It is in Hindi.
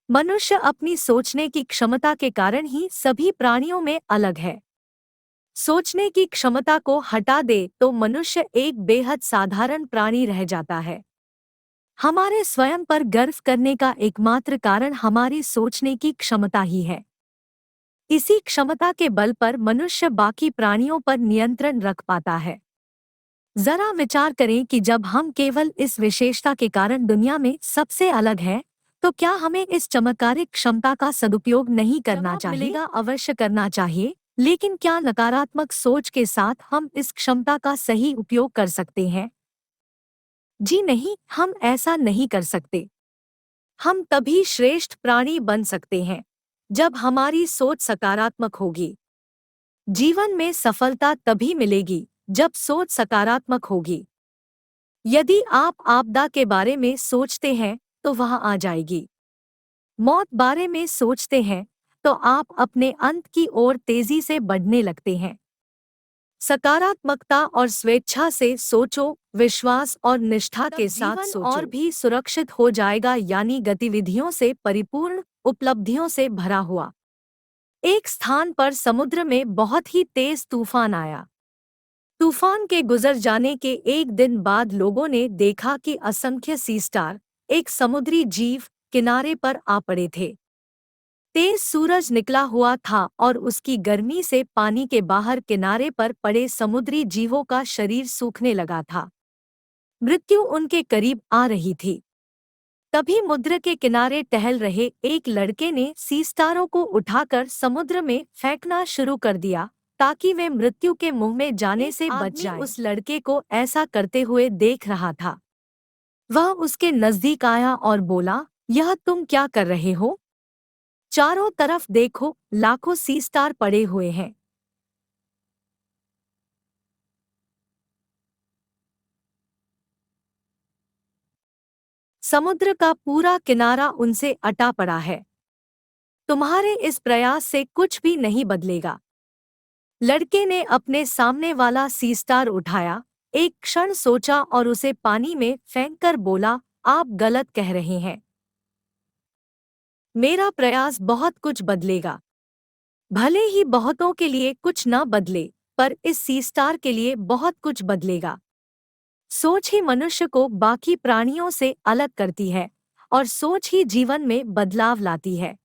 मनुष्य अपनी सोचने की क्षमता के कारण ही सभी प्राणियों में अलग है। सोचने की क्षमता को हटा दे तो मनुष्य एक बेहद साधारण प्राणी रह जाता है। हमारे स्वयं पर गर्व करने का एकमात्र कारण हमारी सोचने की क्षमता ही है। इसी क्षमता के बल पर मनुष्य बाकी प्राणियों पर नियंत्रण रख पाता है। जरा विचार करें कि जब हम केवल इस विशेषता के कारण दुनिया में सबसे अलग हैं, तो क्या हमें इस चमत्कारिक क्षमता का सदुपयोग नहीं करना चाहिए? मिलेगा, अवश्य करना चाहिए, लेकिन क्या नकारात्मक सोच के साथ हम इस क्षमता का सही उपयोग कर सकते हैं? जी नहीं, हम ऐसा नहीं कर सकते। हम तभी श्रेष्ठ प्राणी बन सकते हैं जब हमारी सोच सकारात्मक होगी। जीवन में सफलता तभी मिलेगी जब सोच सकारात्मक होगी। यदि आप आपदा के बारे में सोचते हैं तो वह आ जाएगी। मौत बारे में सोचते हैं तो आप अपने अंत की ओर तेजी से बढ़ने लगते हैं। सकारात्मकता और स्वेच्छा से सोचो, विश्वास और निष्ठा के साथ सोचो, और भी सुरक्षित हो जाएगा, यानी गतिविधियों से परिपूर्ण, उपलब्धियों से भरा हुआ। एक स्थान पर समुद्र में बहुत ही तेज तूफान आया। तूफान के गुजर जाने के एक दिन बाद लोगों ने देखा कि असंख्य सी स्टार, एक समुद्री जीव, किनारे पर आ पड़े थे। तेज सूरज निकला हुआ था और उसकी गर्मी से पानी के बाहर किनारे पर पड़े समुद्री जीवों का शरीर सूखने लगा था। मृत्यु उनके करीब आ रही थी। तभी समुद्र के किनारे टहल रहे एक लड़के ने सी स्टारों को उठाकर समुद्र में फेंकना शुरू कर दिया ताकि वे मृत्यु के मुंह में जाने से बच जाएं। उस लड़के को ऐसा करते हुए देख रहा था। वह उसके नजदीक आया और बोला, यह तुम क्या कर रहे हो? चारों तरफ देखो, लाखों सी स्टार पड़े हुए हैं। समुद्र का पूरा किनारा उनसे अटा पड़ा है। तुम्हारे इस प्रयास से कुछ भी नहीं बदलेगा। लड़के ने अपने सामने वाला सी स्टार उठाया, एक क्षण सोचा और उसे पानी में फेंककर बोला, आप गलत कह रहे हैं। मेरा प्रयास बहुत कुछ बदलेगा। भले ही बहुतों के लिए कुछ न बदले, पर इस सी स्टार के लिए बहुत कुछ बदलेगा। सोच ही मनुष्य को बाकी प्राणियों से अलग करती है और सोच ही जीवन में बदलाव लाती है।